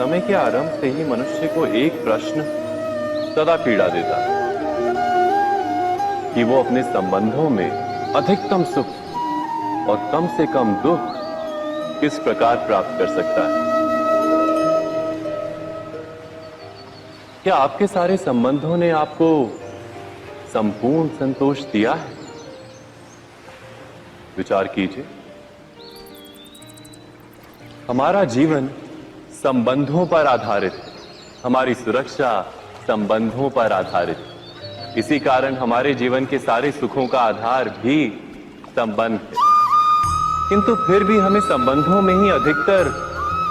समय के आरंभ से ही मनुष्य को एक प्रश्न सदा पीड़ा देता है कि वो अपने संबंधों में अधिकतम सुख और कम से कम दुख किस प्रकार प्राप्त कर सकता है। क्या आपके सारे संबंधों ने आपको संपूर्ण संतोष दिया है? विचार कीजिए। हमारा जीवन संबंधों पर आधारित है, हमारी सुरक्षा संबंधों पर आधारित है। इसी कारण हमारे जीवन के सारे सुखों का आधार भी संबंध है। किंतु फिर भी हमें संबंधों में ही अधिकतर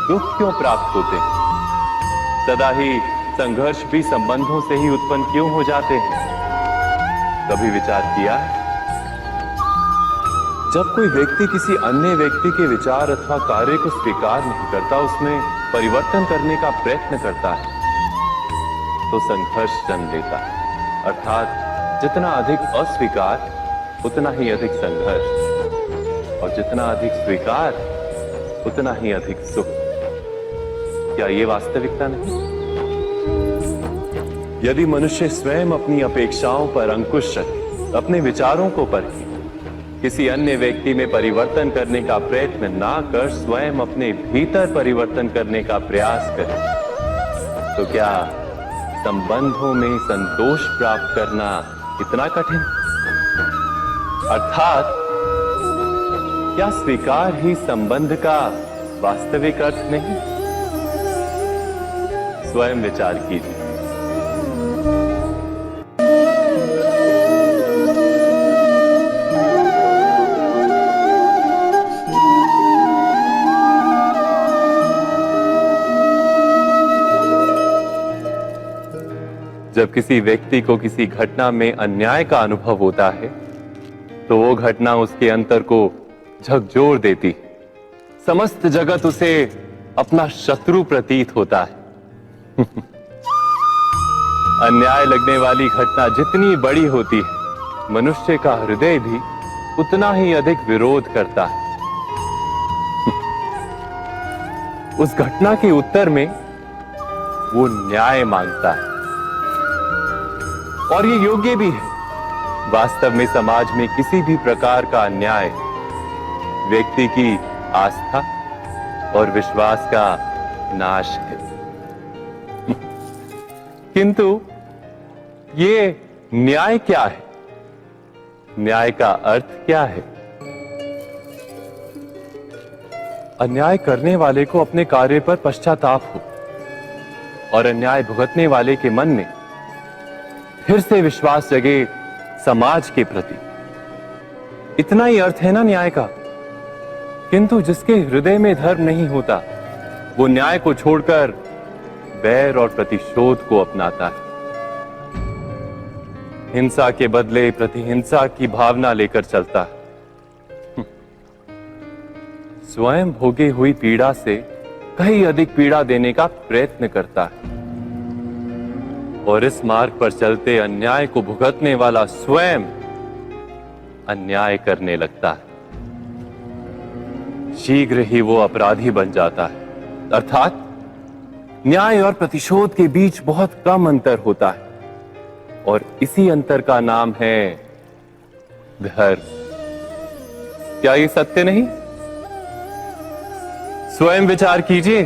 दुख क्यों प्राप्त होते हैं? सदा ही संघर्ष भी संबंधों से ही उत्पन्न क्यों हो जाते हैं? कभी विचार किया है? जब कोई व्यक्ति किसी अन्य व्यक्ति के विचार अथवा कार्य को स्वीकार नहीं करता, उसमें परिवर्तन करने का प्रयत्न करता है, तो संघर्ष जन्म लेता है। अर्थात जितना अधिक अस्वीकार उतना ही अधिक संघर्ष, और जितना अधिक स्वीकार उतना ही अधिक सुख। क्या ये वास्तविकता नहीं? यदि मनुष्य स्वयं अपनी अपेक्षाओं पर अंकुश रखे, अपने विचारों को परखे, किसी अन्य व्यक्ति में परिवर्तन करने का प्रयत्न ना कर स्वयं अपने भीतर परिवर्तन करने का प्रयास करे, तो क्या संबंधों में संतोष प्राप्त करना इतना कठिन? अर्थात क्या स्वीकार ही संबंध का वास्तविक अर्थ नहीं? स्वयं विचार कीजिए। जब किसी व्यक्ति को किसी घटना में अन्याय का अनुभव होता है, तो वो घटना उसके अंतर को झकझोर देती है। समस्त जगत उसे अपना शत्रु प्रतीत होता है। अन्याय लगने वाली घटना जितनी बड़ी होती है, मनुष्य का हृदय भी उतना ही अधिक विरोध करता है। उस घटना के उत्तर में वो न्याय मांगता है, और ये योग्य भी है। वास्तव में समाज में किसी भी प्रकार का अन्याय व्यक्ति की आस्था और विश्वास का नाश है। किंतु ये न्याय क्या है? न्याय का अर्थ क्या है? अन्याय करने वाले को अपने कार्य पर पश्चाताप हो, और अन्याय भुगतने वाले के मन में फिर से विश्वास जगे समाज के प्रति। इतना ही अर्थ है ना न्याय का। किंतु जिसके हृदय में धर्म नहीं होता, वो न्याय को छोड़कर बैर और प्रतिशोध को अपनाता है। हिंसा के बदले प्रतिहिंसा की भावना लेकर चलता है। स्वयं भोगी हुई पीड़ा से कहीं अधिक पीड़ा देने का प्रयत्न करता है, और इस मार्ग पर चलते अन्याय को भुगतने वाला स्वयं अन्याय करने लगता है। शीघ्र ही वो अपराधी बन जाता है। अर्थात न्याय और प्रतिशोध के बीच बहुत कम अंतर होता है, और इसी अंतर का नाम है धर्म। क्या ये सत्य नहीं? स्वयं विचार कीजिए।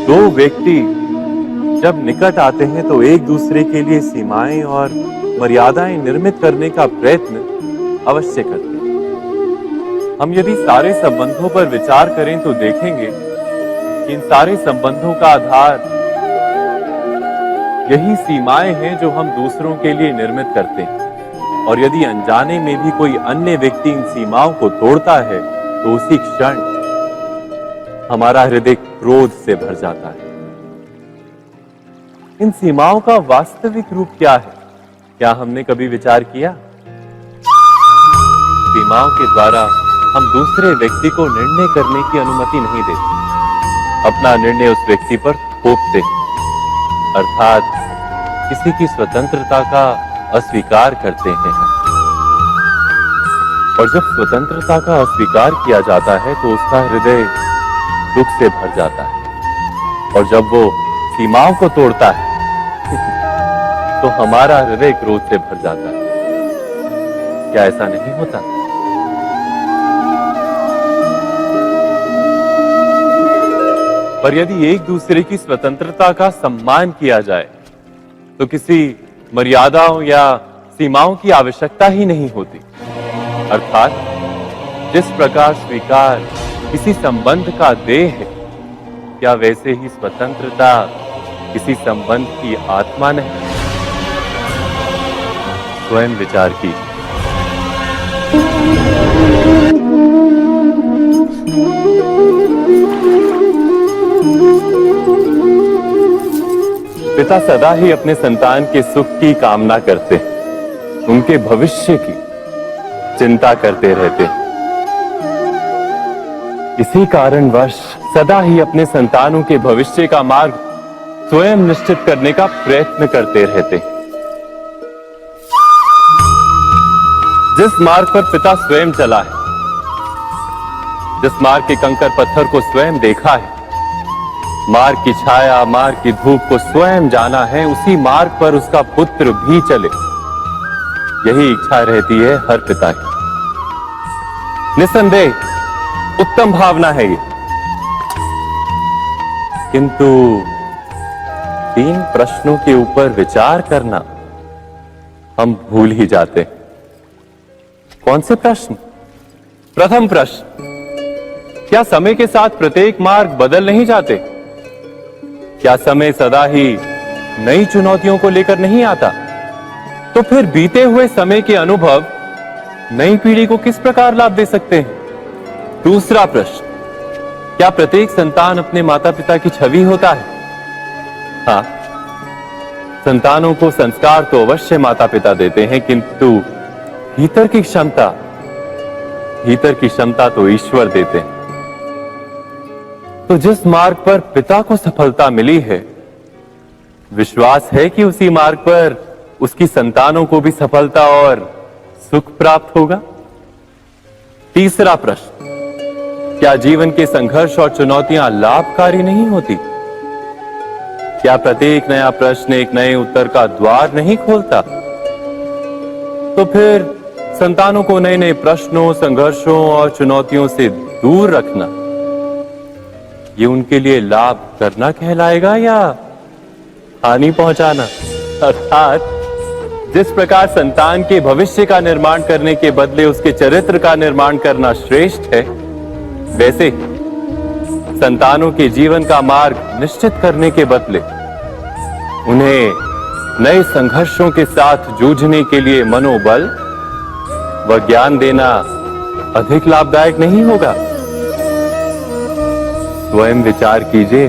दो व्यक्ति जब निकट आते हैं तो एक दूसरे के लिए सीमाएं और मर्यादाएं निर्मित करने का प्रयत्न अवश्य करते हैं। हम यदि सारे संबंधों पर विचार करें तो देखेंगे कि इन सारे संबंधों का आधार यही सीमाएं हैं जो हम दूसरों के लिए निर्मित करते हैं। और यदि अनजाने में भी कोई अन्य व्यक्ति इन सीमाओं को तोड़ता है, तो उसी क्षण हमारा हृदय क्रोध से भर जाता है। इन सीमाओं का वास्तविक रूप क्या है? क्या हमने कभी विचार किया? सीमाओं के द्वारा हम दूसरे व्यक्ति को निर्णय करने की अनुमति नहीं देते, अपना निर्णय उस व्यक्ति पर थोपते, अर्थात किसी की स्वतंत्रता का अस्वीकार करते हैं। और जब स्वतंत्रता का अस्वीकार किया जाता है तो उसका हृदय दुख से भर जाता है, और जब वो सीमाओं को तोड़ता है तो हमारा हृदय क्रोध से भर जाता है। क्या ऐसा नहीं होता? पर यदि एक दूसरे की स्वतंत्रता का सम्मान किया जाए तो किसी मर्यादाओं या सीमाओं की आवश्यकता ही नहीं होती। अर्थात जिस प्रकार स्वीकार किसी संबंध का देह है, क्या वैसे ही स्वतंत्रता किसी संबंध की आत्मा नहीं? स्वयं विचार कीजिए। पिता सदा ही अपने संतान के सुख की कामना करते हैं, उनके भविष्य की चिंता करते रहते हैं। इसी कारणवश सदा ही अपने संतानों के भविष्य का मार्ग स्वयं निश्चित करने का प्रयत्न करते रहते हैं। जिस मार्ग पर पिता स्वयं चला है, जिस मार्ग के कंकर पत्थर को स्वयं देखा है, मार्ग की छाया, मार्ग की धूप को स्वयं जाना है, उसी मार्ग पर उसका पुत्र भी चले, यही इच्छा रहती है हर पिता की। निसंदेह उत्तम भावना है ये, किंतु 3 प्रश्नों के ऊपर विचार करना हम भूल ही जाते हैं। कौन से प्रश्न? प्रथम प्रश्न, क्या समय के साथ प्रत्येक मार्ग बदल नहीं जाते? क्या समय सदा ही नई चुनौतियों को लेकर नहीं आता? तो फिर बीते हुए समय के अनुभव नई पीढ़ी को किस प्रकार लाभ दे सकते हैं? दूसरा प्रश्न, क्या प्रत्येक संतान अपने माता पिता की छवि होता है? हाँ, संतानों को संस्कार तो अवश्य माता पिता देते हैं, किंतु भीतर की क्षमता तो ईश्वर देते हैं। तो जिस मार्ग पर पिता को सफलता मिली है, विश्वास है कि उसी मार्ग पर उसकी संतानों को भी सफलता और सुख प्राप्त होगा। तीसरा प्रश्न, क्या जीवन के संघर्ष और चुनौतियां लाभकारी नहीं होती? क्या प्रत्येक नया प्रश्न एक नए उत्तर का द्वार नहीं खोलता? तो फिर संतानों को नए नए प्रश्नों, संघर्षों और चुनौतियों से दूर रखना, ये उनके लिए लाभ करना कहलाएगा या हानि पहुंचाना? अर्थात जिस प्रकार संतान के भविष्य का निर्माण करने के बदले उसके चरित्र का निर्माण करना श्रेष्ठ है, वैसे संतानों के जीवन का मार्ग निश्चित करने के बदले उन्हें नए संघर्षों के साथ जूझने के लिए मनोबल व ज्ञान देना अधिक लाभदायक नहीं होगा? स्वयं विचार कीजिए।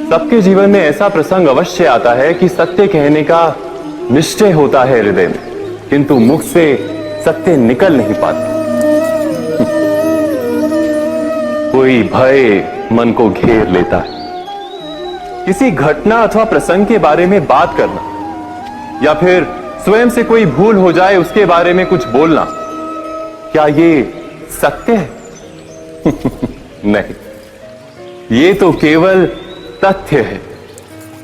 सबके जीवन में ऐसा प्रसंग अवश्य आता है कि सत्य कहने का निश्चय होता है हृदय में, किंतु मुख से सत्य निकल नहीं पाता। कोई भय मन को घेर लेता है। किसी घटना अथवा प्रसंग के बारे में बात करना या फिर स्वयं से कोई भूल हो जाए उसके बारे में कुछ बोलना, क्या ये सत्य है? नहीं, ये तो केवल तथ्य है।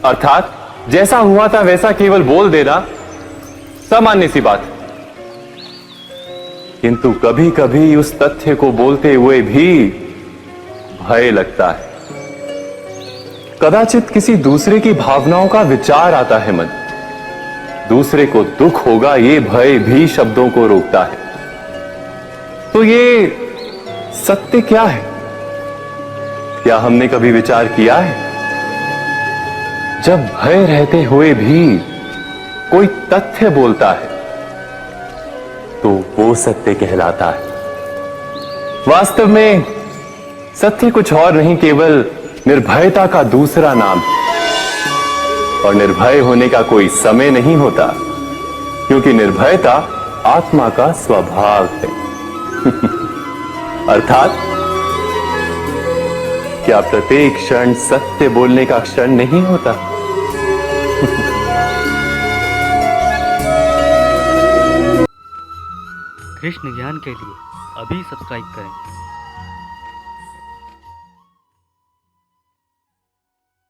अर्थात जैसा हुआ था वैसा केवल बोल देना सामान्य सी बात है। किंतु कभी कभी उस तथ्य को बोलते हुए भी भय लगता है। कदाचित किसी दूसरे की भावनाओं का विचार आता है मन, दूसरे को दुख होगा, ये भय भी शब्दों को रोकता है। तो ये सत्य क्या है? क्या हमने कभी विचार किया है? जब भय रहते हुए भी कोई तथ्य बोलता है तो वो सत्य कहलाता है। वास्तव में सत्य कुछ और नहीं, केवल निर्भयता का दूसरा नाम है। और निर्भय होने का कोई समय नहीं होता, क्योंकि निर्भयता आत्मा का स्वभाव है। अर्थात क्या प्रत्येक क्षण सत्य बोलने का क्षण नहीं होता? कृष्ण ज्ञान के लिए अभी सब्सक्राइब करें।